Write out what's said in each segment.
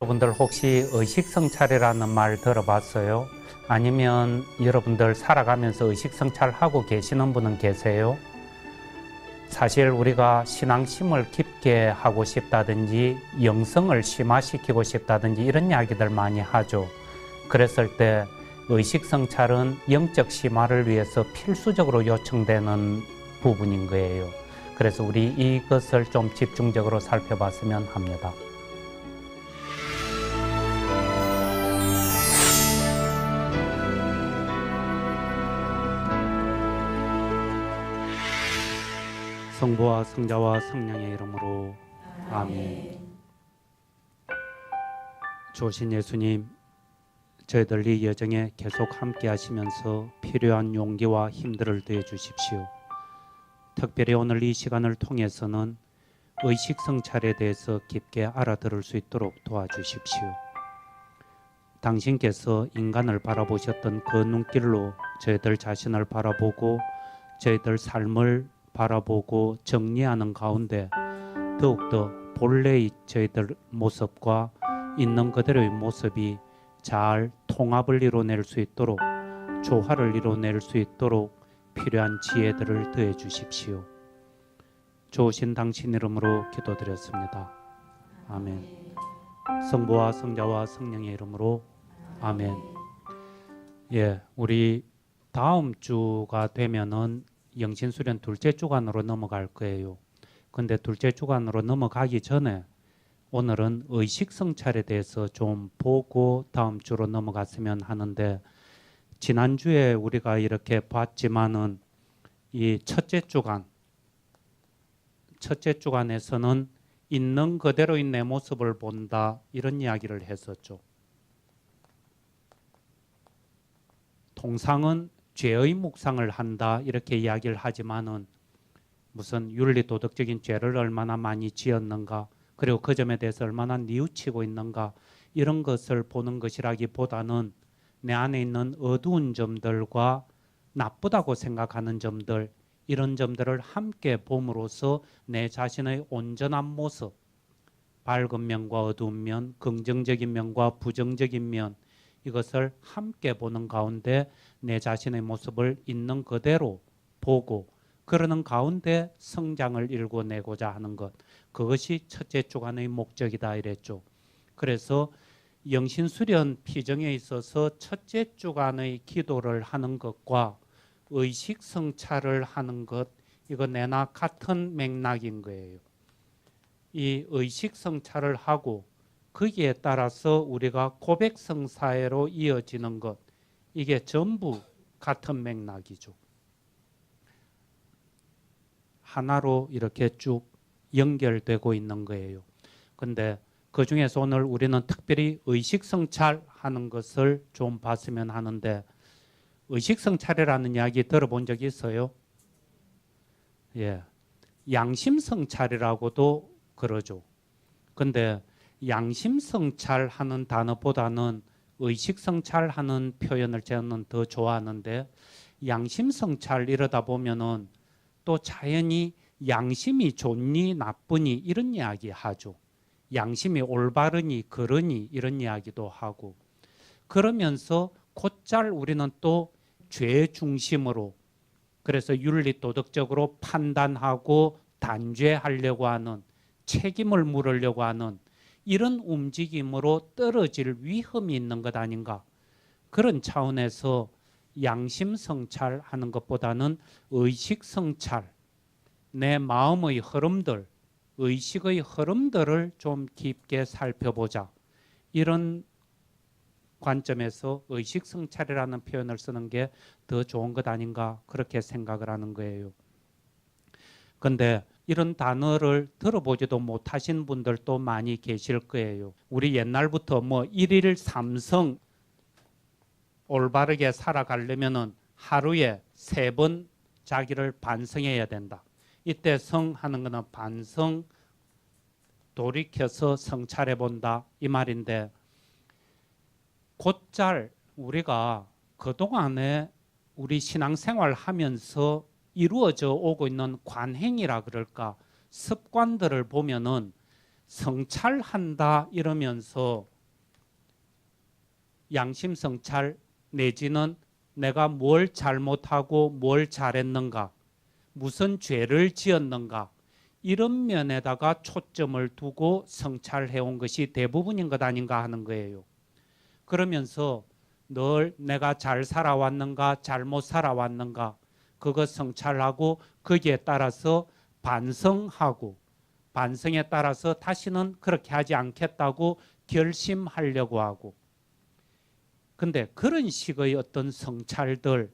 여러분들 혹시 의식성찰이라는 말 들어봤어요? 아니면 여러분들 살아가면서 의식성찰하고 계시는 분은 계세요? 사실 우리가 신앙심을 깊게 하고 싶다든지 영성을 심화시키고 싶다든지 이런 이야기들 많이 하죠. 그랬을 때 의식성찰은 영적 심화를 위해서 필수적으로 요청되는 부분인 거예요. 그래서 우리 이것을 좀 집중적으로 살펴봤으면 합니다. 성부와 성자와 성령의 이름으로 아멘. 주신 예수님, 저희들 이 여정에 계속 함께 하시면서 필요한 용기와 힘들을 더해 주십시오. 특별히 오늘 이 시간을 통해서는 의식성찰에 대해서 깊게 알아들을 수 있도록 도와주십시오. 당신께서 인간을 바라보셨던 그 눈길로 저희들 자신을 바라보고 저희들 삶을 바라보고 정리하는 가운데 더욱더 본래의 저희들 모습과 있는 그대로의 모습이 잘 통합을 이뤄낼 수 있도록 조화를 이뤄낼 수 있도록 필요한 지혜들을 더해 주십시오. 좋으신 당신 이름으로 기도드렸습니다. 아멘. 성부와 성자와 성령의 이름으로 아멘. 예, 우리 다음 주가 되면은 영신수련 둘째 주간으로 넘어갈 거예요. 근데 둘째 주간으로 넘어가기 전에 오늘은 의식성찰에 대해서 좀 보고 다음 주로 넘어갔으면 하는데, 지난주에 우리가 이렇게 봤지만은 이 첫째 주간에서는 있는 그대로의 내 모습을 본다, 이런 이야기를 했었죠. 통상은 죄의 묵상을 한다 이렇게 이야기를 하지만은 무슨 윤리도덕적인 죄를 얼마나 많이 지었는가, 그리고 그 점에 대해서 얼마나 뉘우치고 있는가, 이런 것을 보는 것이라기보다는 내 안에 있는 어두운 점들과 나쁘다고 생각하는 점들, 이런 점들을 함께 봄으로써 내 자신의 온전한 모습, 밝은 면과 어두운 면, 긍정적인 면과 부정적인 면, 이것을 함께 보는 가운데 내 자신의 모습을 있는 그대로 보고 그러는 가운데 성장을 일궈내고자 하는 것, 그것이 첫째 주간의 목적이다 이랬죠. 그래서 영신수련 피정에 있어서 첫째 주간의 기도를 하는 것과 의식성찰을 하는 것, 이거 내나 같은 맥락인 거예요. 이 의식성찰을 하고 거기에 따라서 우리가 고백성사회로 이어지는 것, 이게 전부 같은 맥락이죠. 하나로 이렇게 쭉 연결되고 있는 거예요. 근데 그 중에서 오늘 우리는 특별히 의식성찰하는 것을 좀 봤으면 하는데, 의식성찰이라는 이야기 들어본 적이 있어요? 예, 양심성찰이라고도 그러죠. 근데 양심성찰하는 단어보다는 의식성찰하는 표현을 저는 더 좋아하는데, 양심성찰 이러다 보면은 또 자연히 양심이 좋니 나쁘니 이런 이야기 하죠. 양심이 올바르니 그러니 이런 이야기도 하고, 그러면서 곧잘 우리는 또 죄 중심으로, 그래서 윤리도덕적으로 판단하고 단죄하려고 하는, 책임을 물으려고 하는 이런 움직임으로 떨어질 위험이 있는 것 아닌가, 그런 차원에서 양심성찰하는 것보다는 의식성찰, 내 마음의 흐름들, 의식의 흐름들을 좀 깊게 살펴보자, 이런 관점에서 의식성찰이라는 표현을 쓰는 게 더 좋은 것 아닌가, 그렇게 생각을 하는 거예요. 근데 이런 단어를 들어보지도 못하신 분들도 많이 계실 거예요. 우리 옛날부터 뭐 일일 삼성, 올바르게 살아가려면은 하루에 3번 자기를 반성해야 된다. 이때 성하는 거는 반성, 돌이켜서 성찰해 본다, 이 말인데, 곧잘 우리가 그동안에 우리 신앙생활 하면서 이루어져 오고 있는 관행이라 그럴까, 습관들을 보면은 성찰한다 이러면서 양심 성찰 내지는 내가 뭘 잘못하고 뭘 잘했는가, 무슨 죄를 지었는가, 이런 면에다가 초점을 두고 성찰해온 것이 대부분인 것 아닌가 하는 거예요. 그러면서 늘 내가 잘 살아왔는가 잘못 살아왔는가 그것 성찰하고 거기에 따라서 반성하고 반성에 따라서 다시는 그렇게 하지 않겠다고 결심하려고 하고, 근데 그런 식의 어떤 성찰들,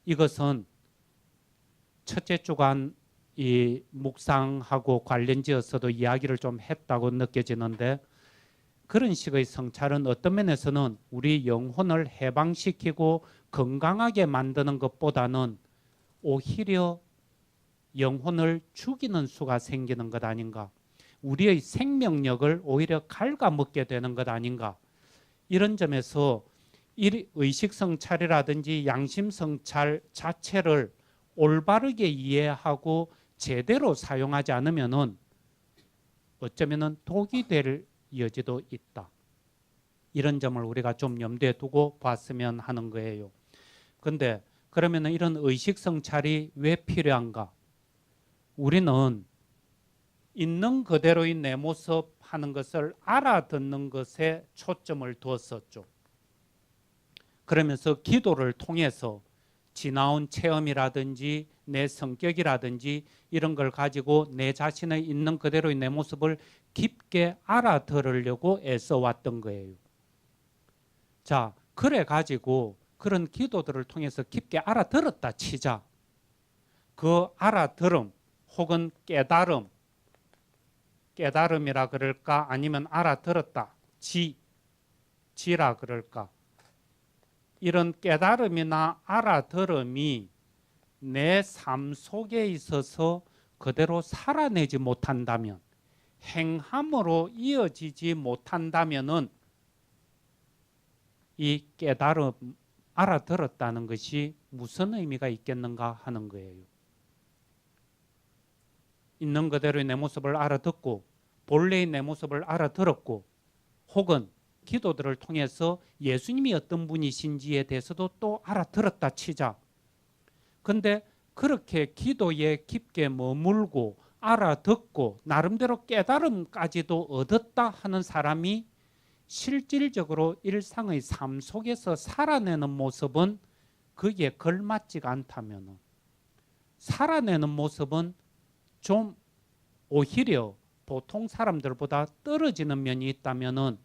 이것은 첫째 주간 이 묵상하고 관련지어서도 이야기를 좀 했다고 느껴지는데, 그런 식의 성찰은 어떤 면에서는 우리 영혼을 해방시키고 건강하게 만드는 것보다는 오히려 영혼을 죽이는 수가 생기는 것 아닌가, 우리의 생명력을 오히려 갉아먹게 되는 것 아닌가, 이런 점에서 의식성찰이라든지 양심성찰 자체를 올바르게 이해하고 제대로 사용하지 않으면은 어쩌면은 독이 될 여지도 있다. 이런 점을 우리가 좀 염두에 두고 봤으면 하는 거예요. 근데 그러면은 이런 의식성찰이 왜 필요한가? 우리는 있는 그대로의 내 모습 하는 것을 알아듣는 것에 초점을 두었었죠. 그러면서 기도를 통해서 지나온 체험이라든지 내 성격이라든지 이런 걸 가지고 내 자신의 있는 그대로의 내 모습을 깊게 알아들으려고 애써왔던 거예요. 자, 그래 가지고 그런 기도들을 통해서 깊게 알아들었다 치자. 그 알아들음 혹은 깨달음이라 그럴까, 아니면 알아들었다, 지라 그럴까, 이런 깨달음이나 알아들음이 내 삶 속에 있어서 그대로 살아내지 못한다면, 행함으로 이어지지 못한다면은 이 깨달음, 알아들었다는 것이 무슨 의미가 있겠는가 하는 거예요. 있는 그대로의 내 모습을 알아듣고 본래의 내 모습을 알아들었고, 혹은 기도들을 통해서 예수님이 어떤 분이신지에 대해서도 또 알아들었다 치자. 근데 그렇게 기도에 깊게 머물고 알아듣고 나름대로 깨달음까지도 얻었다 하는 사람이 실질적으로 일상의 삶 속에서 살아내는 모습은 거기에 걸맞지가 않다면, 살아내는 모습은 좀 오히려 보통 사람들보다 떨어지는 면이 있다면은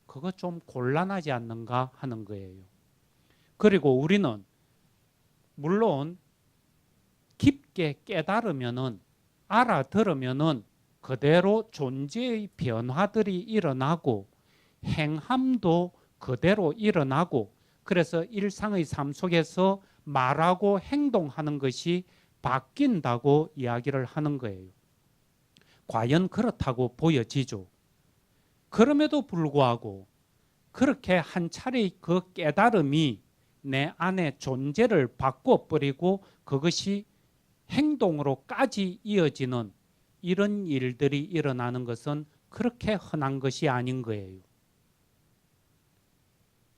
그거 좀 곤란하지 않는가 하는 거예요. 그리고 우리는 물론 깊게 깨달으면은, 알아들으면은 그대로 존재의 변화들이 일어나고 행함도 그대로 일어나고, 그래서 일상의 삶 속에서 말하고 행동하는 것이 바뀐다고 이야기를 하는 거예요. 과연 그렇다고 보여지죠. 그럼에도 불구하고 그렇게 한 차례 그 깨달음이 내 안에 존재를 바꿔버리고 그것이 행동으로까지 이어지는 이런 일들이 일어나는 것은 그렇게 흔한 것이 아닌 거예요.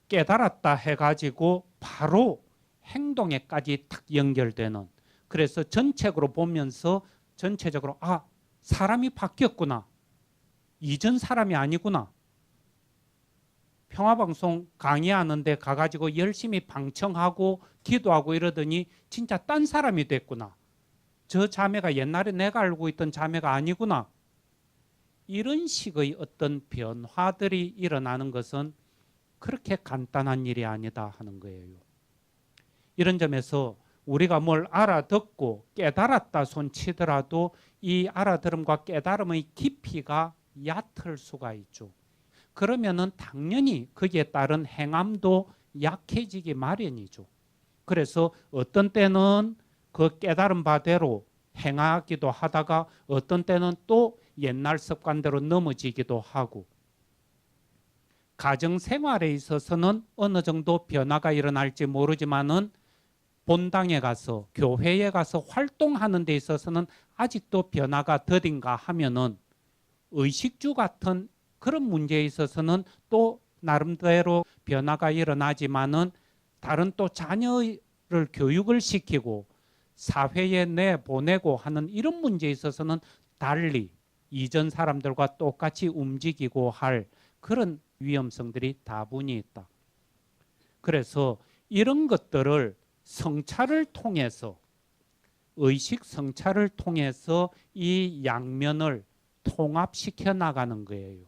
깨달았다 해가지고 바로 행동에까지 탁 연결되는, 그래서 전체적으로 보면서 전체적으로 사람이 바뀌었구나, 이전 사람이 아니구나, 평화방송 강의하는데 가가지고 열심히 방청하고 기도하고 이러더니 진짜 딴 사람이 됐구나, 저 자매가 옛날에 내가 알고 있던 자매가 아니구나, 이런 식의 어떤 변화들이 일어나는 것은 그렇게 간단한 일이 아니다 하는 거예요. 이런 점에서 우리가 뭘 알아듣고 깨달았다 손치더라도 이 알아들음과 깨달음의 깊이가 얕을 수가 있죠. 그러면은 당연히 거기에 따른 행함도 약해지기 마련이죠. 그래서 어떤 때는 그 깨달은 바대로 행하기도 하다가 어떤 때는 또 옛날 습관대로 넘어지기도 하고, 가정 생활에 있어서는 어느 정도 변화가 일어날지 모르지만은 본당에 가서 교회에 가서 활동하는 데 있어서는 아직도 변화가 더딘가 하면은 의식주 같은 그런 문제에 있어서는 또 나름대로 변화가 일어나지만은 다른 또 자녀를 교육을 시키고 사회에 내보내고 하는 이런 문제에 있어서는 달리 이전 사람들과 똑같이 움직이고 할 그런 위험성들이 다분히 있다. 그래서 이런 것들을 성찰을 통해서 의식 성찰을 통해서 이 양면을 통합시켜 나가는 거예요.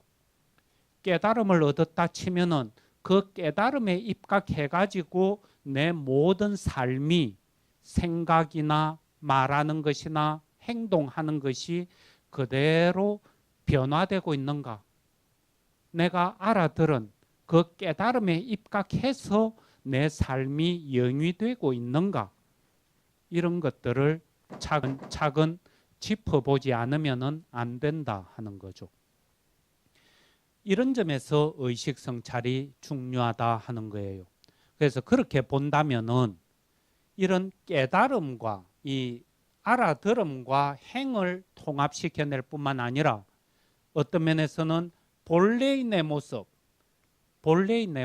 깨달음을 얻었다 치면은 그 깨달음에 입각해 가지고 내 모든 삶이 생각이나 말하는 것이나 행동하는 것이 그대로 변화되고 있는가? 내가 알아들은 그 깨달음에 입각해서 내 삶이 영위되고 있는가? 이런 것들을 차근차근 짚어보지 않으면 안 된다 하는 거죠. 이런 점에서 의식 성찰이 중요하다 하는 거예요. 그래서 그렇게 본다면은 이런 깨달음과 이 알아들음과 행을 통합시켜낼 뿐만 아니라 어떤 면에서는 본래의 내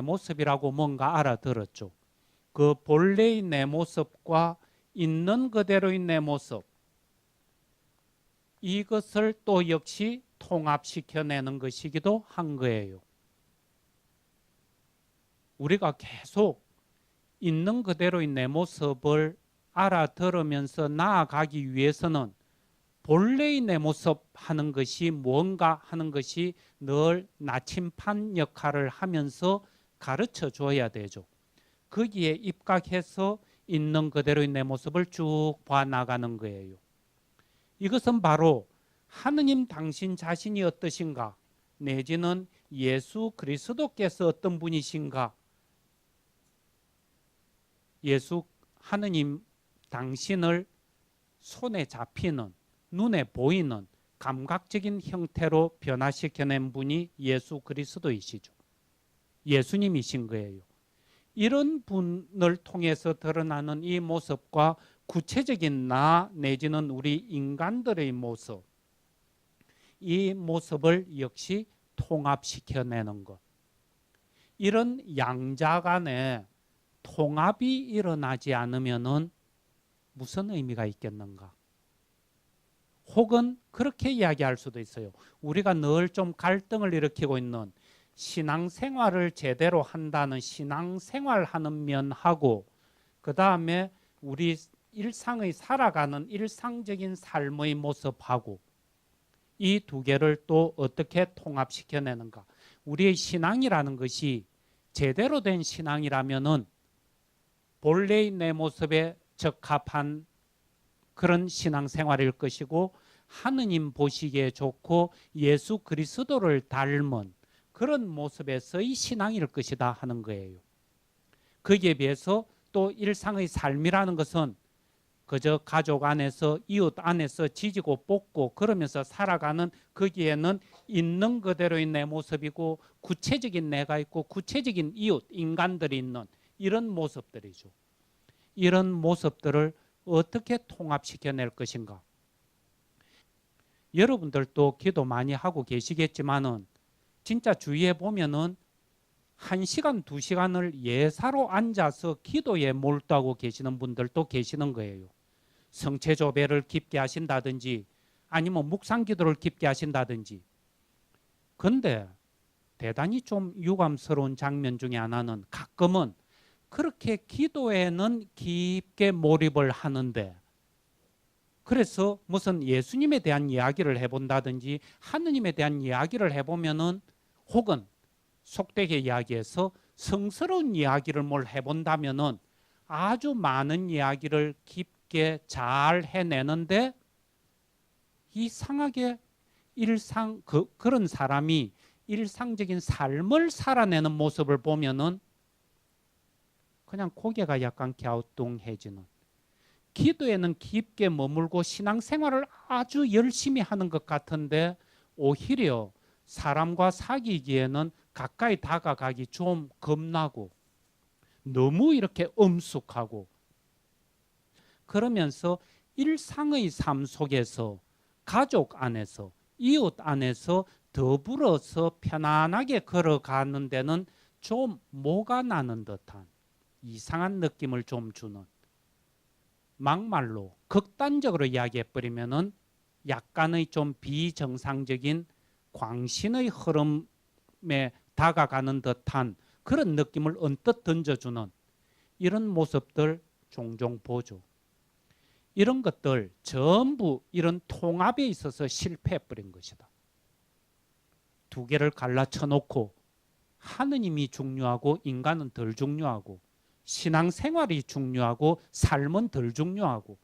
모습이라고 뭔가 알아들었죠. 그 본래의 내 모습과 있는 그대로의 내 모습, 이것을 또 역시 통합시켜내는 것이기도 한 거예요. 우리가 계속 있는 그대로의 내 모습을 알아들으면서 나아가기 위해서는 본래의 내 모습 하는 것이 뭔가 하는 것이 늘 나침반 역할을 하면서 가르쳐 줘야 되죠. 거기에 입각해서 있는 그대로의 내 모습을 쭉 봐나가는 거예요. 이것은 바로 하느님 당신 자신이 어떠신가, 내지는 예수 그리스도께서 어떤 분이신가, 예수 하느님 당신을 손에 잡히는, 눈에 보이는 감각적인 형태로 변화시켜낸 분이 예수 그리스도이시죠. 예수님이신 거예요. 이런 분을 통해서 드러나는 이 모습과 구체적인 나 내지는 우리 인간들의 모습, 이 모습을 역시 통합시켜내는 것. 이런 양자 간에 통합이 일어나지 않으면은 무슨 의미가 있겠는가? 혹은 그렇게 이야기할 수도 있어요. 우리가 늘 좀 갈등을 일으키고 있는 신앙생활을 제대로 한다는 신앙생활하는 면하고 그 다음에 우리 일상의 살아가는 일상적인 삶의 모습하고 이 두 개를 또 어떻게 통합시켜내는가? 우리의 신앙이라는 것이 제대로 된 신앙이라면은 본래의 내 모습에 적합한 그런 신앙생활일 것이고 하느님 보시기에 좋고 예수 그리스도를 닮은 그런 모습에서의 신앙일 것이다 하는 거예요. 거기에 비해서 또 일상의 삶이라는 것은 그저 가족 안에서 이웃 안에서 지지고 볶고 그러면서 살아가는 거기에는 있는 그대로의 내 모습이고 구체적인 내가 있고 구체적인 이웃 인간들이 있는 이런 모습들이죠. 이런 모습들을 어떻게 통합시켜낼 것인가? 여러분들도 기도 많이 하고 계시겠지만은 진짜 주위에 보면은 1시간, 2시간을 예사로 앉아서 기도에 몰두하고 계시는 분들도 계시는 거예요. 성체조배를 깊게 하신다든지 아니면 묵상기도를 깊게 하신다든지. 근데 대단히 좀 유감스러운 장면 중에 하나는 가끔은 그렇게 기도에는 깊게 몰입을 하는데 그래서 무슨 예수님에 대한 이야기를 해본다든지 하느님에 대한 이야기를 해보면은 혹은 속되게 이야기해서 성스러운 이야기를 뭘 해본다면은 아주 많은 이야기를 깊게 잘 해내는데 이상하게 그런 사람이 일상적인 삶을 살아내는 모습을 보면은 그냥 고개가 약간 갸우뚱해지는, 기도에는 깊게 머물고 신앙생활을 아주 열심히 하는 것 같은데 오히려 사람과 사귀기에는 가까이 다가가기 좀 겁나고 너무 이렇게 엄숙하고 그러면서 일상의 삶 속에서 가족 안에서 이웃 안에서 더불어서 편안하게 걸어가는 데는 좀 뭐가 나는 듯한 이상한 느낌을 좀 주는, 막말로 극단적으로 이야기해버리면은 약간의 좀 비정상적인 광신의 흐름에 다가가는 듯한 그런 느낌을 언뜻 던져주는 이런 모습들 종종 보죠. 이런 것들 전부 이런 통합에 있어서 실패해버린 것이다. 두 개를 갈라쳐 놓고 하느님이 중요하고 인간은 덜 중요하고, 신앙생활이 중요하고 삶은 덜 중요하고,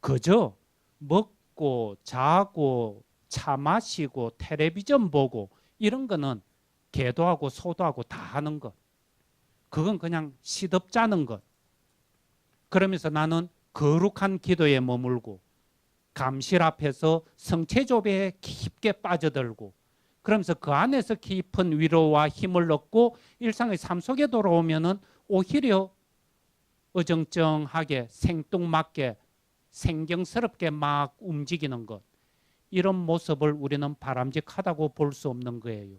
그저 먹고 자고 차 마시고 텔레비전 보고 이런 거는 개도하고 소도하고 다 하는 것, 그건 그냥 시덥잖은 것. 그러면서 나는 거룩한 기도에 머물고 감실 앞에서 성체조배에 깊게 빠져들고, 그러면서 그 안에서 깊은 위로와 힘을 얻고 일상의 삶 속에 돌아오면은 오히려 어정쩡하게 생뚱맞게 생경스럽게 막 움직이는 것, 이런 모습을 우리는 바람직하다고 볼 수 없는 거예요.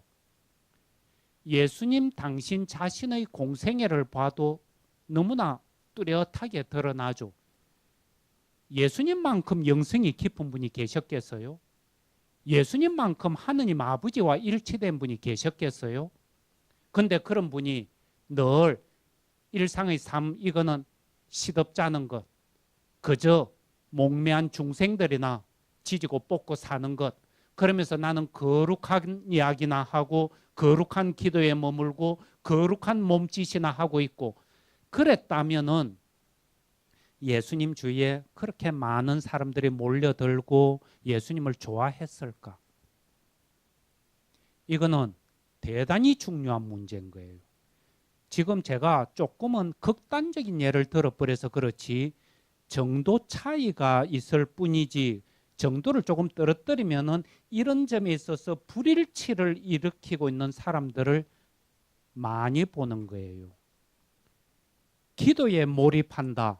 예수님 당신 자신의 공생애를 봐도 너무나 뚜렷하게 드러나죠. 예수님만큼 영성이 깊은 분이 계셨겠어요? 예수님만큼 하느님 아버지와 일치된 분이 계셨겠어요? 근데 그런 분이 늘 일상의 삶, 이거는 시덥잖은 것, 그저 목매한 중생들이나 지지고 볶고 사는 것, 그러면서 나는 거룩한 이야기나 하고 거룩한 기도에 머물고 거룩한 몸짓이나 하고 있고, 그랬다면은 예수님 주위에 그렇게 많은 사람들이 몰려들고 예수님을 좋아했을까? 이거는 대단히 중요한 문제인 거예요. 지금 제가 조금은 극단적인 예를 들어버려서 그렇지 정도 차이가 있을 뿐이지, 정도를 조금 떨어뜨리면은 이런 점에 있어서 불일치를 일으키고 있는 사람들을 많이 보는 거예요. 기도에 몰입한다,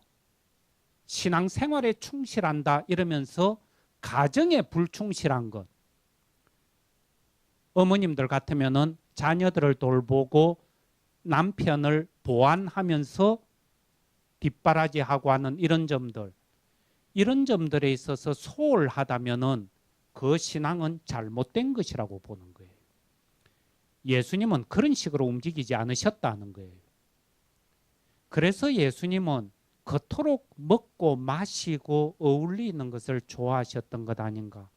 신앙생활에 충실한다 이러면서 가정에 불충실한 것. 어머님들 같으면은 자녀들을 돌보고 남편을 보완하면서 뒷바라지하고 하는 이런 점들, 이런 점들에 있어서 소홀하다면은 그 신앙은 잘못된 것이라고 보는 거예요. 예수님은 그런 식으로 움직이지 않으셨다는 거예요. 그래서 예수님은 그토록 먹고 마시고 어울리는 것을 좋아하셨던 것 아닌가.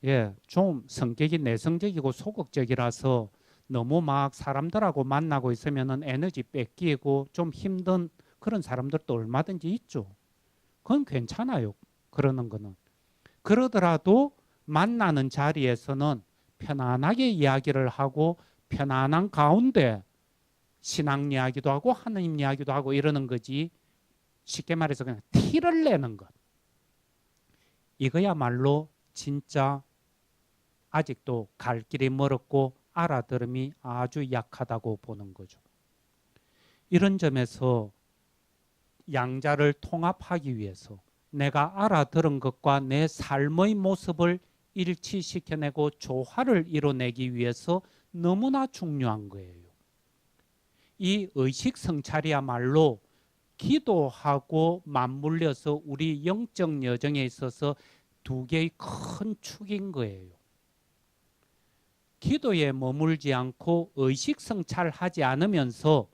예, 좀 성격이 내성적이고 소극적이라서 너무 막 사람들하고 만나고 있으면은 에너지 뺏기고 좀 힘든 그런 사람들도 얼마든지 있죠. 그건 괜찮아요. 그러는 거는. 그러더라도 만나는 자리에서는 편안하게 이야기를 하고 편안한 가운데 신앙 이야기도 하고 하느님 이야기도 하고 이러는 거지, 쉽게 말해서 그냥 티를 내는 것, 이거야말로 진짜 아직도 갈 길이 멀었고 알아들음이 아주 약하다고 보는 거죠. 이런 점에서 양자를 통합하기 위해서 내가 알아들은 것과 내 삶의 모습을 일치시켜내고 조화를 이뤄내기 위해서 너무나 중요한 거예요. 이 의식 성찰이야말로 기도하고 맞물려서 우리 영적 여정에 있어서 두 개의 큰 축인 거예요. 기도에 머물지 않고 의식 성찰하지 않으면서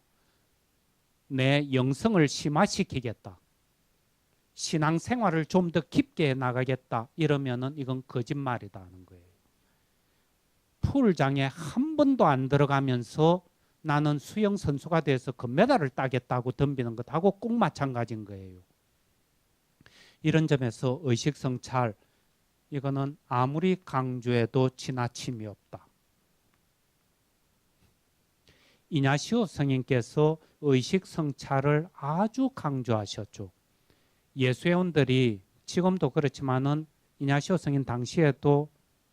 내 영성을 심화시키겠다, 신앙생활을 좀 더 깊게 해 나가겠다 이러면은 이건 거짓말이다 하는 거예요. 풀장에 한 번도 안 들어가면서 나는 수영 선수가 돼서 금메달을 따겠다고 덤비는 것하고 꼭 마찬가지인 거예요. 이런 점에서 의식 성찰, 이거는 아무리 강조해도 지나침이 없다. 이냐시오 성인께서 의식 성찰을 아주 강조하셨죠. 예수회원들이 지금도 그렇지만은 이냐시오 성인 당시에도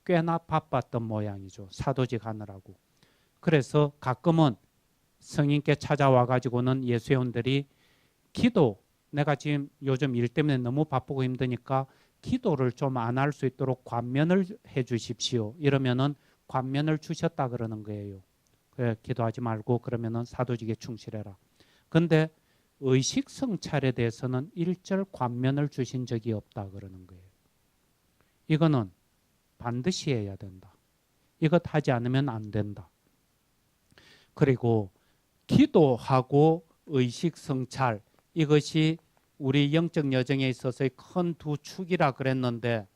꽤나 바빴던 모양이죠. 사도직 하느라고. 그래서 가끔은 성인께 찾아와 가지고는 예수회원들이 기도, 내가 지금 요즘 일 때문에 너무 바쁘고 힘드니까 기도를 좀 안 할 수 있도록 관면을 해 주십시오. 이러면은 관면을 주셨다 그러는 거예요. 그래, 기도하지 말고 그러면은 사도직에 충실해라. 근데 의식 성찰에 대해서는 일절 관면을 주신 적이 없다 그러는 거예요. 이거는 반드시 해야 된다. 이것 하지 않으면 안 된다. 그리고 기도하고 의식 성찰, 이것이 우리 영적 여정에 있어서의 큰 두 축이라 그랬는데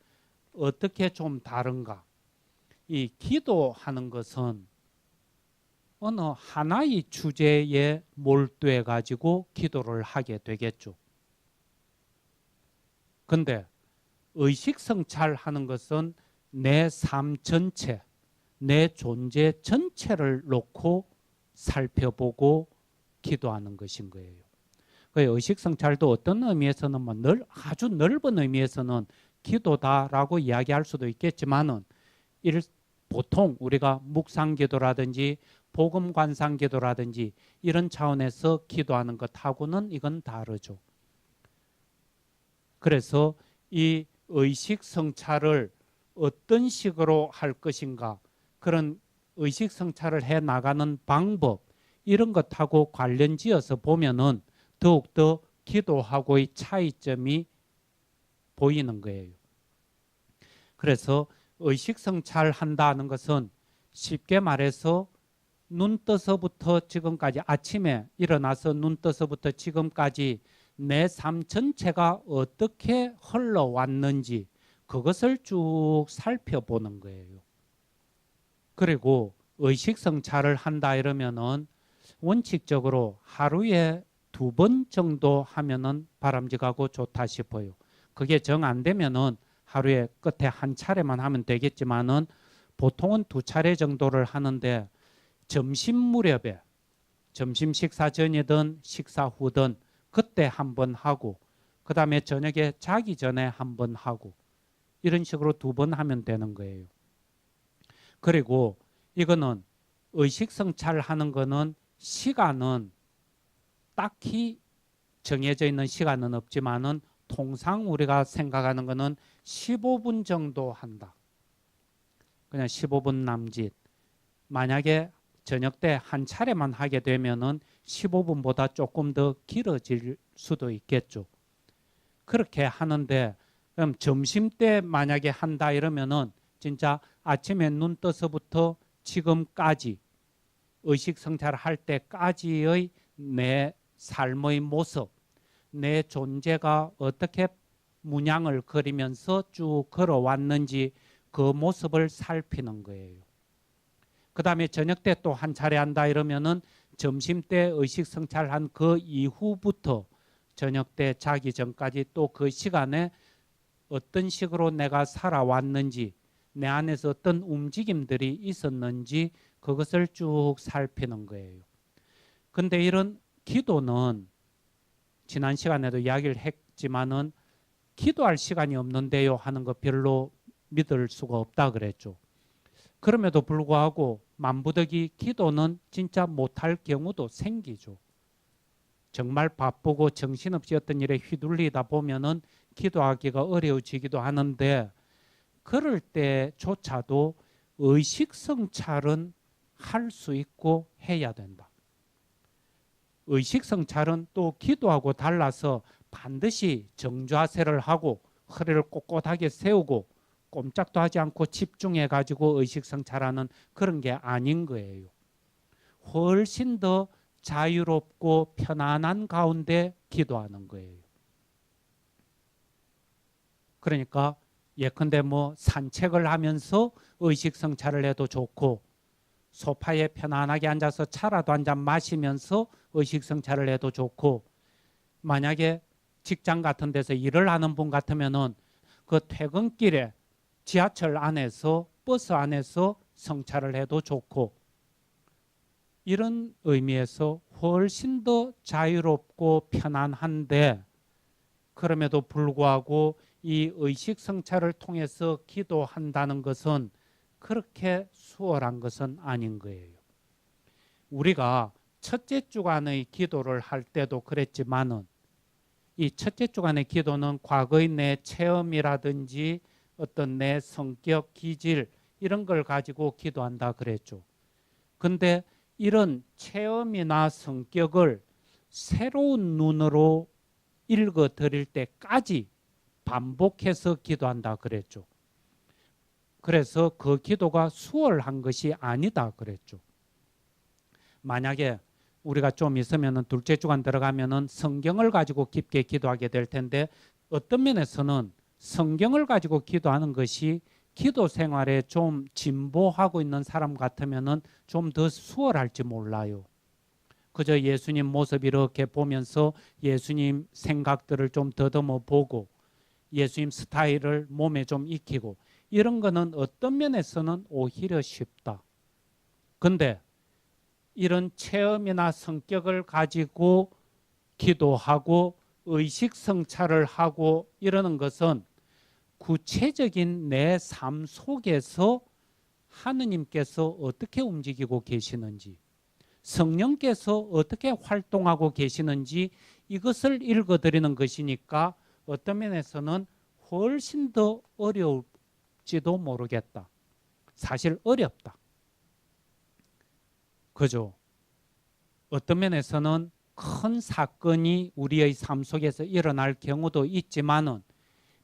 어떻게 좀 다른가? 이 기도하는 것은 어느 하나의 주제에 몰두해 가지고 기도를 하게 되겠죠. 근데 의식 성찰하는 것은 내 삶 전체, 내 존재 전체를 놓고 살펴보고 기도하는 것인 거예요. 그 의식 성찰도 어떤 의미에서는 아주 넓은 의미에서는 기도다라고 이야기할 수도 있겠지만은 보통 우리가 묵상기도라든지 복음관상기도라든지 이런 차원에서 기도하는 것하고는 이건 다르죠. 그래서 이 의식 성찰을 어떤 식으로 할 것인가, 그런 의식 성찰을 해 나가는 방법, 이런 것하고 관련지어서 보면은 더욱더 기도하고의 차이점이 보이는 거예요. 그래서 의식 성찰한다는 것은 쉽게 말해서 눈 떠서부터 지금까지, 아침에 일어나서 눈 떠서부터 지금까지 내 삶 전체가 어떻게 흘러왔는지 그것을 쭉 살펴보는 거예요. 그리고 의식 성찰을 한다 이러면은 원칙적으로 하루에 2번 정도 하면은 바람직하고 좋다 싶어요. 그게 정 안 되면은 하루에 끝에 한 차례만 하면 되겠지만은 보통은 2차례 정도를 하는데, 점심 무렵에, 점심 식사 전이든 식사 후든 그때 한 번 하고, 그 다음에 저녁에 자기 전에 한 번 하고, 이런 식으로 2번 하면 되는 거예요. 그리고 이거는 의식 성찰하는 거는 시간은 딱히 정해져 있는 시간은 없지만은 통상 우리가 생각하는 거는 15분 정도 한다. 그냥 15분 남짓. 만약에 저녁 때 한 차례만 하게 되면은 15분보다 조금 더 길어질 수도 있겠죠. 그렇게 하는데, 그럼 점심 때 만약에 한다 이러면은 진짜 아침에 눈 떠서부터 지금까지 의식 성찰할 때까지의 내 삶의 모습, 내 존재가 어떻게 문양을 그리면서 쭉 걸어왔는지 그 모습을 살피는 거예요. 그 다음에 저녁 때 또 한 차례 한다 이러면은 점심 때 의식 성찰한 그 이후부터 저녁 때 자기 전까지 또 그 시간에 어떤 식으로 내가 살아왔는지, 내 안에서 어떤 움직임들이 있었는지 그것을 쭉 살피는 거예요. 근데 이런 기도는 지난 시간에도 이야기를 했지만은 기도할 시간이 없는데요 하는 거 별로 믿을 수가 없다 그랬죠. 그럼에도 불구하고 만부득이 기도는 진짜 못할 경우도 생기죠. 정말 바쁘고 정신없이 어떤 일에 휘둘리다 보면은 기도하기가 어려워지기도 하는데, 그럴 때조차도 의식 성찰은 할 수 있고 해야 된다. 의식 성찰은 또 기도하고 달라서 반드시 정좌세를 하고 허리를 꼿꼿하게 세우고 꼼짝도 하지 않고 집중해 가지고 의식 성찰하는 그런 게 아닌 거예요. 훨씬 더 자유롭고 편안한 가운데 기도하는 거예요. 그러니까 예컨대 뭐 산책을 하면서 의식 성찰을 해도 좋고, 소파에 편안하게 앉아서 차라도 한 잔 마시면서 의식 성찰을 해도 좋고, 만약에 직장 같은 데서 일을 하는 분 같으면은 그 퇴근길에 지하철 안에서, 버스 안에서 성찰을 해도 좋고, 이런 의미에서 훨씬 더 자유롭고 편안한데, 그럼에도 불구하고 이 의식 성찰을 통해서 기도한다는 것은 그렇게 수월한 것은 아닌 거예요. 우리가 첫째 주간의 기도를 할 때도 그랬지만은, 이 첫째 주간의 기도는 과거의 내 체험이라든지 어떤 내 성격, 기질 이런 걸 가지고 기도한다 그랬죠. 근데 이런 체험이나 성격을 새로운 눈으로 읽어 드릴 때까지 반복해서 기도한다 그랬죠. 그래서 그 기도가 수월한 것이 아니다 그랬죠. 만약에 우리가 좀 있으면 둘째 주간 들어가면은 성경을 가지고 깊게 기도하게 될 텐데, 어떤 면에서는 성경을 가지고 기도하는 것이 기도 생활에 좀 진보하고 있는 사람 같으면은 좀 더 수월할지 몰라요. 그저 예수님 모습 이렇게 보면서 예수님 생각들을 좀 더듬어 보고 예수님 스타일을 몸에 좀 익히고, 이런 거는 어떤 면에서는 오히려 쉽다. 근데 이런 체험이나 성격을 가지고 기도하고 의식 성찰을 하고 이러는 것은 구체적인 내 삶 속에서 하느님께서 어떻게 움직이고 계시는지, 성령께서 어떻게 활동하고 계시는지 이것을 읽어드리는 것이니까 어떤 면에서는 훨씬 더 어려울지도 모르겠다. 사실 어렵다. 그죠? 어떤 면에서는 큰 사건이 우리의 삶 속에서 일어날 경우도 있지만은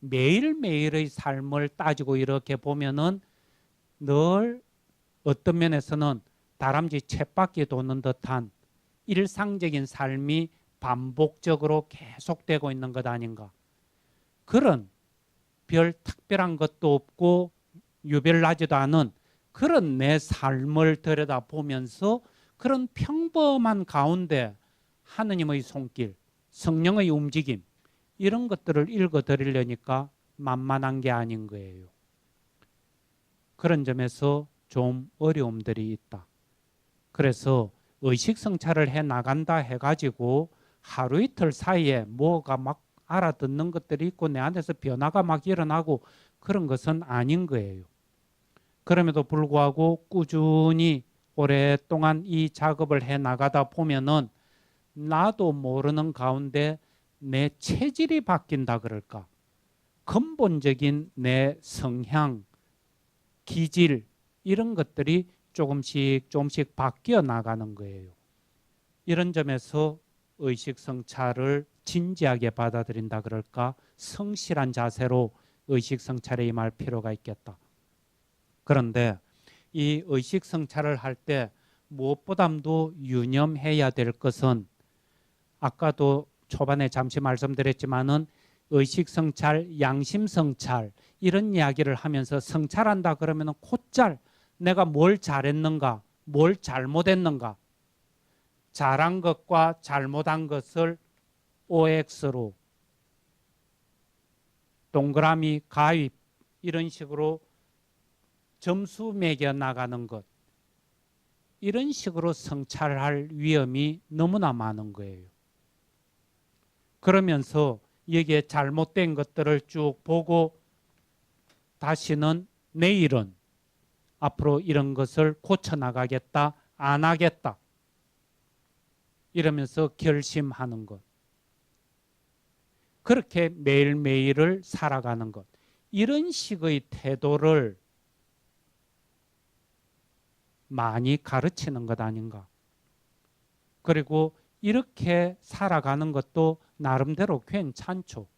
매일매일의 삶을 따지고 이렇게 보면은 늘 어떤 면에서는 다람쥐 쳇바퀴 도는 듯한 일상적인 삶이 반복적으로 계속되고 있는 것 아닌가. 그런 별 특별한 것도 없고 유별나지도 않은 그런 내 삶을 들여다보면서 그런 평범한 가운데 하느님의 손길, 성령의 움직임, 이런 것들을 읽어드리려니까 만만한 게 아닌 거예요. 그런 점에서 좀 어려움들이 있다. 그래서 의식 성찰을 해 나간다 해가지고 하루 이틀 사이에 뭐가 막 알아듣는 것들이 있고 내 안에서 변화가 막 일어나고 그런 것은 아닌 거예요. 그럼에도 불구하고 꾸준히 오랫동안 이 작업을 해 나가다 보면은 나도 모르는 가운데 내 체질이 바뀐다 그럴까? 근본적인 내 성향, 기질 이런 것들이 조금씩 바뀌어 나가는 거예요. 이런 점에서 의식 성찰을 진지하게 받아들인다 그럴까? 성실한 자세로 의식 성찰에 임할 필요가 있겠다. 그런데 이 의식 성찰을 할 때 무엇보다도 유념해야 될 것은, 아까도 초반에 잠시 말씀드렸지만은 의식 성찰, 양심 성찰 이런 이야기를 하면서 성찰한다 그러면은 곧잘 내가 뭘 잘했는가, 뭘 잘못했는가, 잘한 것과 잘못한 것을 OX로 동그라미, 가위 이런 식으로 점수 매겨 나가는 것, 이런 식으로 성찰할 위험이 너무나 많은 거예요. 그러면서 여기에 잘못된 것들을 쭉 보고 다시는 내일은 앞으로 이런 것을 고쳐나가겠다, 안 하겠다 이러면서 결심하는 것, 그렇게 매일매일을 살아가는 것, 이런 식의 태도를 많이 가르치는 것 아닌가. 그리고 이렇게 살아가는 것도 나름대로 괜찮죠.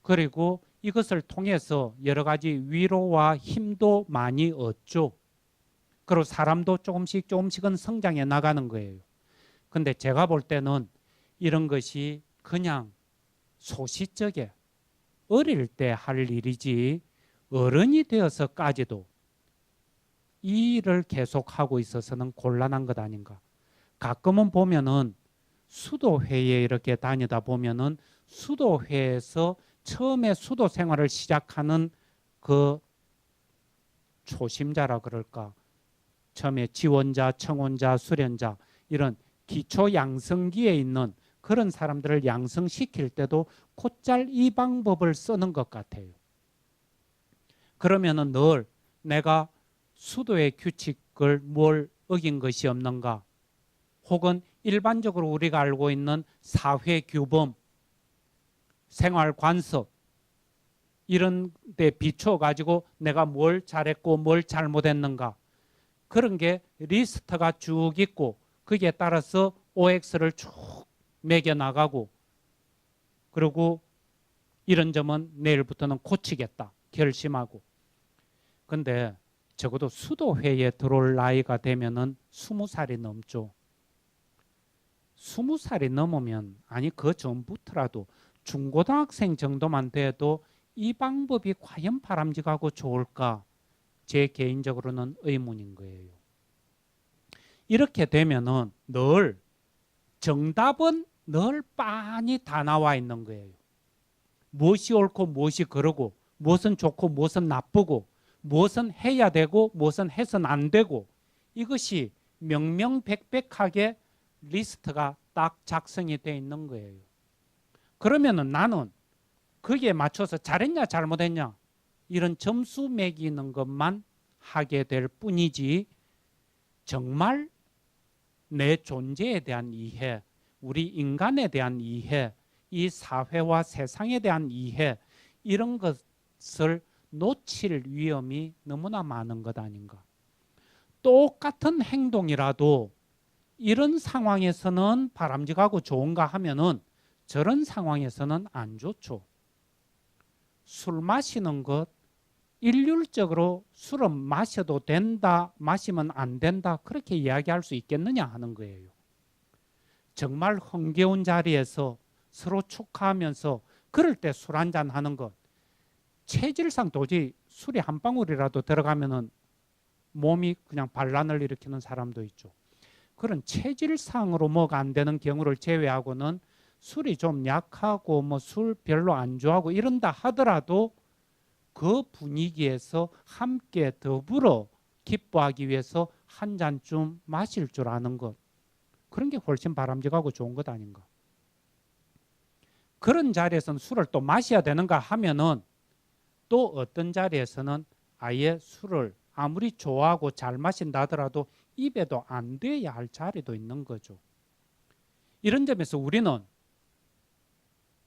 그리고 이것을 통해서 여러 가지 위로와 힘도 많이 얻죠. 그리고 사람도 조금씩은 성장해 나가는 거예요. 근데 제가 볼 때는 이런 것이 그냥 소시적에 어릴 때 할 일이지 어른이 되어서까지도 이 일을 계속하고 있어서는 곤란한 것 아닌가. 가끔은 보면은 수도회에 이렇게 다니다 보면은 수도회에서 처음에 수도 생활을 시작하는 그 초심자라 그럴까, 처음에 지원자, 청원자, 수련자 이런 기초 양성기에 있는 그런 사람들을 양성시킬 때도 곧잘 이 방법을 쓰는 것 같아요. 그러면은 늘 내가 수도의 규칙을 뭘 어긴 것이 없는가, 혹은 일반적으로 우리가 알고 있는 사회 규범, 생활 관습 이런 데 비춰 가지고 내가 뭘 잘했고 뭘 잘못했는가, 그런 게 리스트가 쭉 있고 거기에 따라서 OX를 쭉 매겨 나가고 그리고 이런 점은 내일부터는 고치겠다 결심하고. 근데 적어도 수도회에 들어올 나이가 되면은 20살이 넘죠. 20살이 넘으면 아니 그 전부터라도 중고등학생 정도만 돼도 이 방법이 과연 바람직하고 좋을까? 제 개인적으로는 의문인 거예요. 이렇게 되면은 늘 정답은 늘 빤히 다 나와 있는 거예요. 무엇이 옳고 무엇이 그르고 무엇은 좋고 무엇은 나쁘고 무엇은 해야 되고 무엇은 해서는 안 되고 이것이 명명백백하게 리스트가 딱 작성이 되어 있는 거예요. 그러면은 나는 거기에 맞춰서 잘했냐 잘못했냐 이런 점수 매기는 것만 하게 될 뿐이지 정말 내 존재에 대한 이해, 우리 인간에 대한 이해, 이 사회와 세상에 대한 이해 이런 것을 놓칠 위험이 너무나 많은 것 아닌가. 똑같은 행동이라도 이런 상황에서는 바람직하고 좋은가 하면은 저런 상황에서는 안 좋죠. 술 마시는 것 일률적으로 술은 마셔도 된다, 마시면 안 된다 그렇게 이야기할 수 있겠느냐 하는 거예요. 정말 흥겨운 자리에서 서로 축하하면서 그럴 때 술 한잔 하는 것 체질상 도저히 술이 한 방울이라도 들어가면은 몸이 그냥 반란을 일으키는 사람도 있죠. 그런 체질상으로 뭐가 안 되는 경우를 제외하고는 술이 좀 약하고 뭐 술 별로 안 좋아하고 이런다 하더라도 그 분위기에서 함께 더불어 기뻐하기 위해서 한 잔쯤 마실 줄 아는 것 그런 게 훨씬 바람직하고 좋은 것 아닌가. 그런 자리에서는 술을 또 마셔야 되는가 하면은 또 어떤 자리에서는 아예 술을 아무리 좋아하고 잘 마신다 하더라도 입에도 안 대야 할 자리도 있는 거죠. 이런 점에서 우리는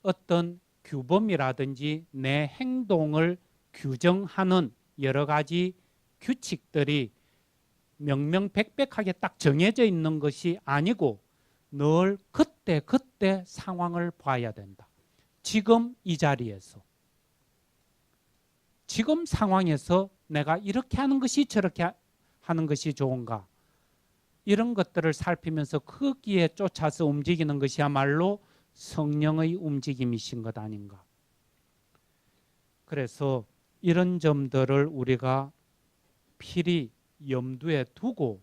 어떤 규범이라든지 내 행동을 규정하는 여러 가지 규칙들이 명명백백하게 딱 정해져 있는 것이 아니고 늘 그때 상황을 봐야 된다. 지금 이 자리에서 지금 상황에서 내가 이렇게 하는 것이 저렇게 하는 것이 좋은가 이런 것들을 살피면서 거기에 쫓아서 움직이는 것이야말로 성령의 움직임이신 것 아닌가. 그래서 이런 점들을 우리가 필히 염두에 두고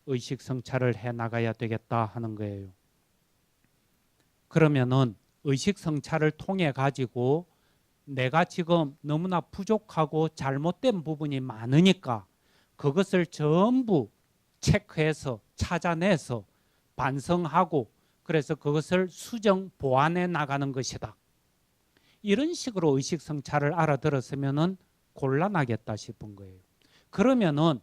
의식 성찰을 해 나가야 되겠다 하는 거예요. 그러면은 의식 성찰을 통해 가지고 내가 지금 너무나 부족하고 잘못된 부분이 많으니까 그것을 전부 체크해서 찾아내서 반성하고 그래서 그것을 수정 보완해 나가는 것이다. 이런 식으로 의식 성찰을 알아들었으면은 곤란하겠다 싶은 거예요. 그러면은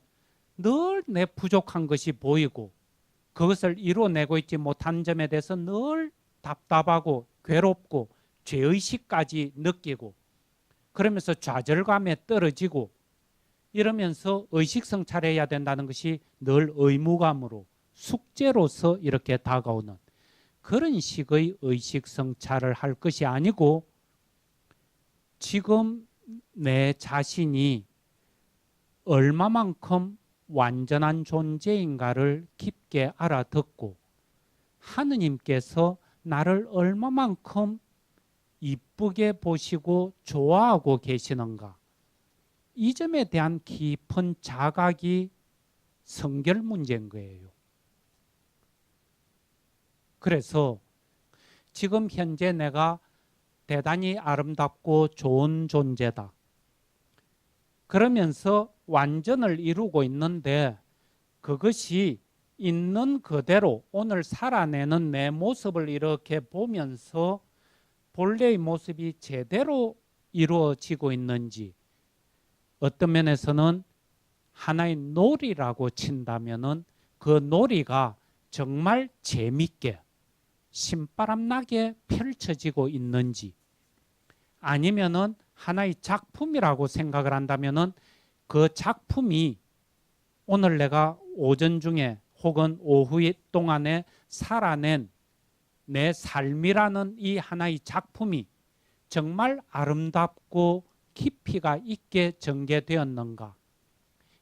늘 내 부족한 것이 보이고 그것을 이뤄내고 있지 못한 점에 대해서 늘 답답하고 괴롭고 죄의식까지 느끼고 그러면서 좌절감에 떨어지고 이러면서 의식 성찰해야 된다는 것이 늘 의무감으로 숙제로서 이렇게 다가오는 그런 식의 의식 성찰을 할 것이 아니고 지금 내 자신이 얼마만큼 완전한 존재인가를 깊게 알아듣고 하느님께서 나를 얼마만큼 이쁘게 보시고 좋아하고 계시는가 이 점에 대한 깊은 자각이 성결 문제인 거예요. 그래서 지금 현재 내가 대단히 아름답고 좋은 존재다. 그러면서 완전을 이루고 있는데 그것이 있는 그대로 오늘 살아내는 내 모습을 이렇게 보면서 본래의 모습이 제대로 이루어지고 있는지 어떤 면에서는 하나의 놀이라고 친다면은 그 놀이가 정말 재밌게 신바람나게 펼쳐지고 있는지 아니면은 하나의 작품이라고 생각을 한다면은 그 작품이 오늘 내가 오전 중에 혹은 오후 동안에 살아낸 내 삶이라는 이 하나의 작품이 정말 아름답고 깊이가 있게 전개되었는가?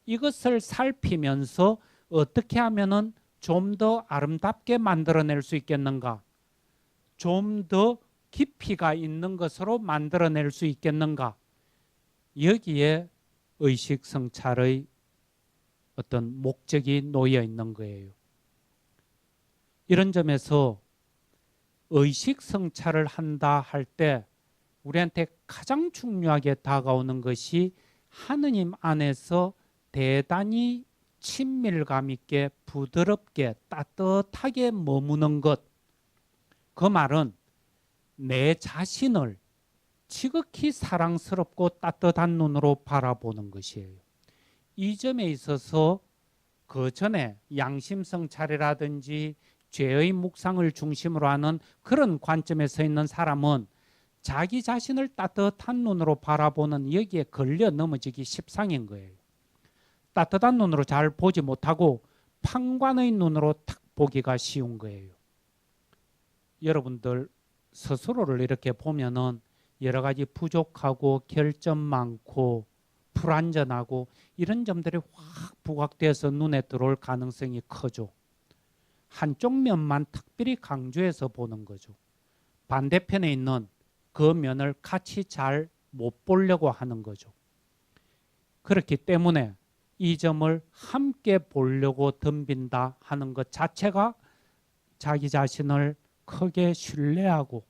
이것을 살피면서 어떻게 하면은 좀 더 아름답게 만들어낼 수 있겠는가? 좀 더 깊이가 있는 것으로 만들어낼 수 있겠는가? 여기에 의식 성찰의 어떤 목적이 놓여 있는 거예요. 이런 점에서 의식 성찰을 한다 할 때 우리한테 가장 중요하게 다가오는 것이 하느님 안에서 대단히 친밀감 있게 부드럽게 따뜻하게 머무는 것. 그 말은 내 자신을 지극히 사랑스럽고 따뜻한 눈으로 바라보는 것이에요. 이 점에 있어서 그 전에 양심 성찰이라든지 죄의 묵상을 중심으로 하는 그런 관점에 서 있는 사람은 자기 자신을 따뜻한 눈으로 바라보는 여기에 걸려 넘어지기 십상인 거예요. 따뜻한 눈으로 잘 보지 못하고 판관의 눈으로 탁 보기가 쉬운 거예요. 여러분들 스스로를 이렇게 보면은 여러 가지 부족하고 결점 많고 불완전하고 이런 점들이 확 부각돼서 눈에 들어올 가능성이 크죠. 한쪽 면만 특별히 강조해서 보는 거죠. 반대편에 있는 그 면을 같이 잘 못 보려고 하는 거죠. 그렇기 때문에 이 점을 함께 보려고 덤빈다 하는 것 자체가 자기 자신을 크게 신뢰하고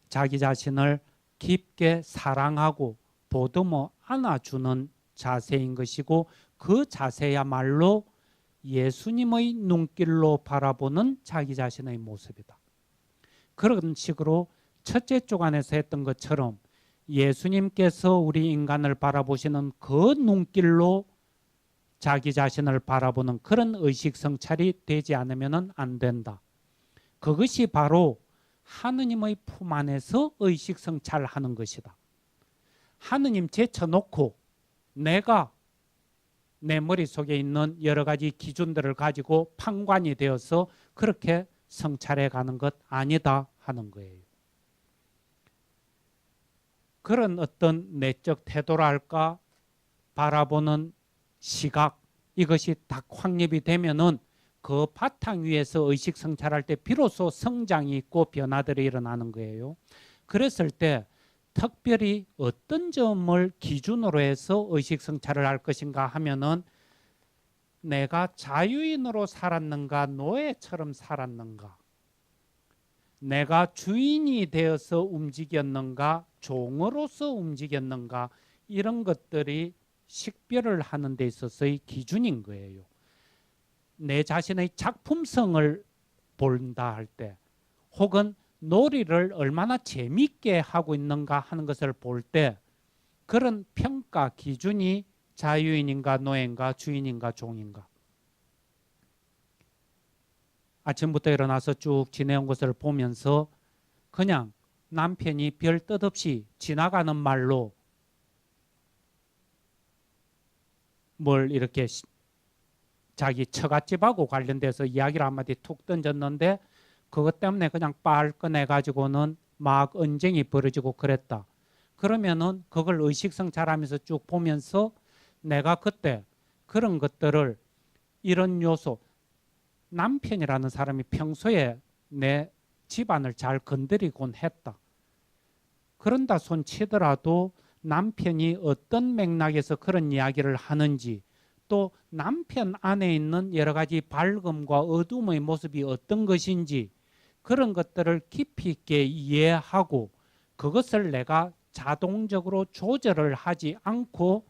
자기 자신을 깊게 사랑하고 보듬어 안아주는 자세인 것이고 그 자세야말로 예수님의 눈길로 바라보는 자기 자신의 모습이다. 그런 식으로 첫째 주간에서 했던 것처럼 예수님께서 우리 인간을 바라보시는 그 눈길로 자기 자신을 바라보는 그런 의식 성찰이 되지 않으면 안 된다. 그것이 바로 하느님의 품 안에서 의식 성찰하는 것이다. 하느님 제쳐놓고 내가 내 머릿속에 있는 여러 가지 기준들을 가지고 판관이 되어서 그렇게 성찰해 가는 것 아니다 하는 거예요. 그런 어떤 내적 태도랄까 바라보는 시각 이것이 딱 확립이 되면은 그 바탕 위에서 의식 성찰할 때 비로소 성장이 있고 변화들이 일어나는 거예요. 그랬을 때 특별히 어떤 점을 기준으로 해서 의식 성찰을 할 것인가 하면은 내가 자유인으로 살았는가 노예처럼 살았는가 내가 주인이 되어서 움직였는가 종으로서 움직였는가 이런 것들이 식별을 하는 데 있어서의 기준인 거예요. 내 자신의 작품성을 본다 할 때 혹은 놀이를 얼마나 재미있게 하고 있는가 하는 것을 볼 때 그런 평가 기준이 자유인인가 노예인가 주인인가 종인가. 아침부터 일어나서 쭉 지내온 것을 보면서 그냥 남편이 별 뜻 없이 지나가는 말로 뭘 이렇게 자기 처갓집하고 관련돼서 이야기를 한마디 툭 던졌는데 그것 때문에 그냥 빨 꺼내가지고는 막 언쟁이 벌어지고 그랬다. 그러면은 그걸 의식성찰하면서 쭉 보면서 내가 그때 그런 것들을 이런 요소 남편이라는 사람이 평소에 내 집안을 잘 건드리곤 했다. 그런다 손 치더라도 남편이 어떤 맥락에서 그런 이야기를 하는지 또 남편 안에 있는 여러 가지 밝음과 어둠의 모습이 어떤 것인지 그런 것들을 깊이 있게 이해하고 그것을 내가 자동적으로 조절을 하지 않고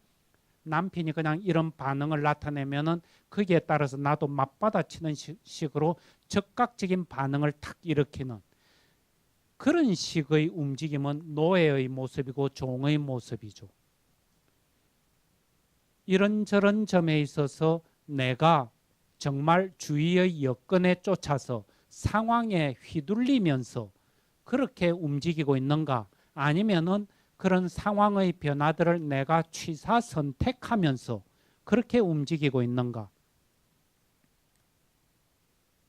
남편이 그냥 이런 반응을 나타내면은 거기에 따라서 나도 맞받아치는 식으로 즉각적인 반응을 탁 일으키는 그런 식의 움직임은 노예의 모습이고 종의 모습이죠. 이런저런 점에 있어서 내가 정말 주위의 여건에 쫓아서 상황에 휘둘리면서 그렇게 움직이고 있는가 아니면은 그런 상황의 변화들을 내가 취사 선택하면서 그렇게 움직이고 있는가?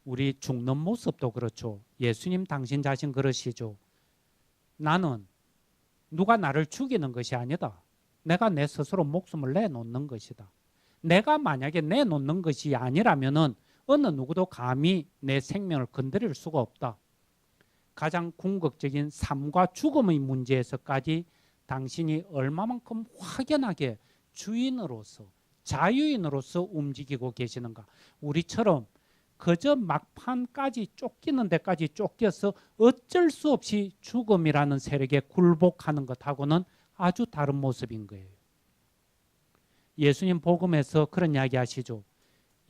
우리 죽는 모습도 그렇죠. 예수님 당신 자신 그러시죠. 나는 누가 나를 죽이는 것이 아니다. 내가 내 스스로 목숨을 내놓는 것이다. 내가 만약에 내놓는 것이 아니라면은 어느 누구도 감히 내 생명을 건드릴 수가 없다. 가장 궁극적인 삶과 죽음의 문제에서까지 당신이 얼마만큼 확연하게 주인으로서 자유인으로서 움직이고 계시는가. 우리처럼 그저 막판까지 쫓기는 데까지 쫓겨서 어쩔 수 없이 죽음이라는 세력에 굴복하는 것하고는 아주 다른 모습인 거예요. 예수님 복음에서 그런 이야기 하시죠.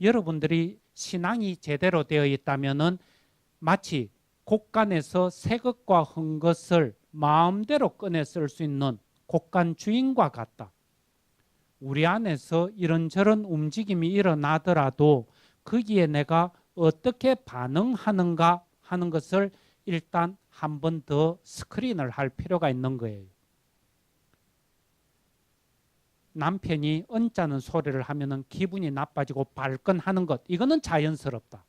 여러분들이 신앙이 제대로 되어 있다면은 마치 곡간에서 새 것과 흠 것을 마음대로 꺼내 쓸 수 있는 곡간 주인과 같다. 우리 안에서 이런저런 움직임이 일어나더라도 거기에 내가 어떻게 반응하는가 하는 것을 일단 한 번 더 스크린을 할 필요가 있는 거예요. 남편이 언짢은 소리를 하면은 기분이 나빠지고 발끈하는 것, 이거는 자연스럽다.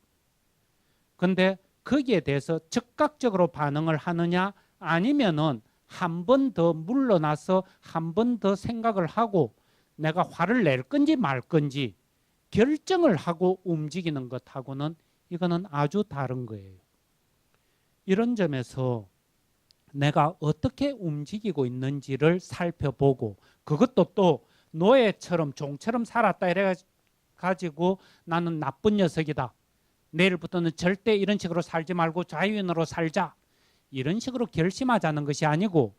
근데 거기에 대해서 즉각적으로 반응을 하느냐 아니면은 한 번 더 물러나서 한 번 더 생각을 하고 내가 화를 낼 건지 말 건지 결정을 하고 움직이는 것하고는 이거는 아주 다른 거예요. 이런 점에서 내가 어떻게 움직이고 있는지를 살펴보고 그것도 또 노예처럼 종처럼 살았다 이래가지고 나는 나쁜 녀석이다. 내일부터는 절대 이런 식으로 살지 말고 자유인으로 살자. 이런 식으로 결심하자는 것이 아니고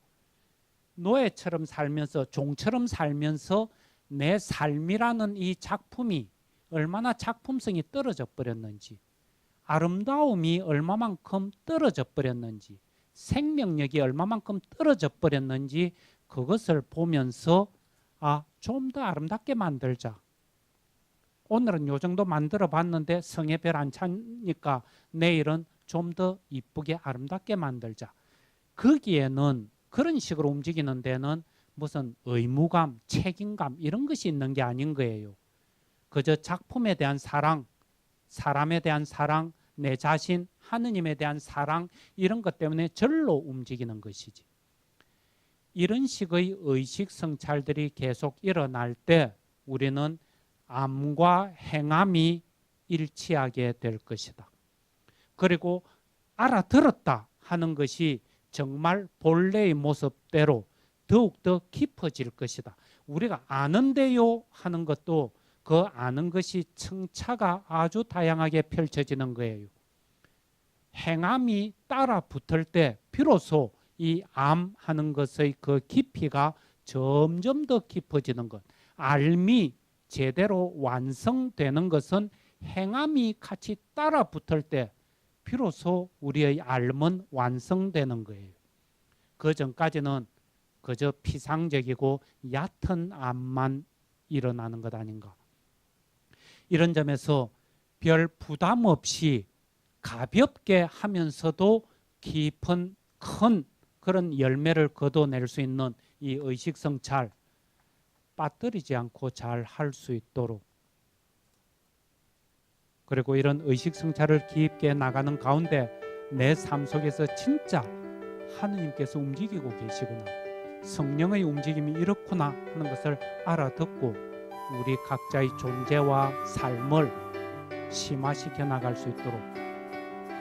노예처럼 살면서 종처럼 살면서 내 삶이라는 이 작품이 얼마나 작품성이 떨어져 버렸는지 아름다움이 얼마만큼 떨어져 버렸는지 생명력이 얼마만큼 떨어져 버렸는지 그것을 보면서 좀 더 아름답게 만들자. 오늘은 요 정도 만들어 봤는데 성에 별 안 차니까 내일은 좀 더 이쁘게 아름답게 만들자. 거기에는 그런 식으로 움직이는 데는 무슨 의무감, 책임감 이런 것이 있는 게 아닌 거예요. 그저 작품에 대한 사랑, 사람에 대한 사랑, 내 자신, 하느님에 대한 사랑 이런 것 때문에 절로 움직이는 것이지. 이런 식의 의식 성찰들이 계속 일어날 때 우리는 암과 행함이 일치하게 될 것이다. 그리고 알아들었다 하는 것이 정말 본래의 모습대로 더욱더 깊어질 것이다. 우리가 아는데요 하는 것도 그 아는 것이 청차가 아주 다양하게 펼쳐지는 거예요. 행함이 따라 붙을 때 비로소 이 암하는 것의 그 깊이가 점점 더 깊어지는 것. 알미 제대로 완성되는 것은 행함이 같이 따라 붙을 때 비로소 우리의 알은 완성되는 거예요. 그 전까지는 그저 피상적이고 얕은 암만 일어나는 것 아닌가. 이런 점에서 별 부담 없이 가볍게 하면서도 깊은 큰 그런 열매를 거둬낼 수 있는 이 의식성찰 빠뜨리지 않고 잘 할 수 있도록 그리고 이런 의식성찰을 깊게 나가는 가운데 내 삶 속에서 진짜 하느님께서 움직이고 계시구나. 성령의 움직임이 이렇구나 하는 것을 알아듣고 우리 각자의 존재와 삶을 심화시켜 나갈 수 있도록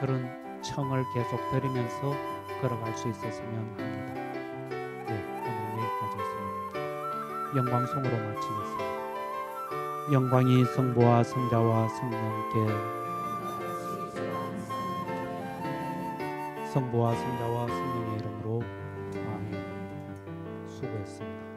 그런 청을 계속 드리면서 걸어갈 수 있었으면 합니다. 네, 오늘 여기까지였습니다. 영광송으로 마치겠습니다. 영광이 성부와 성자와 성령께 성부와 성자와 성령의 이름으로 아멘. 수고했습니다.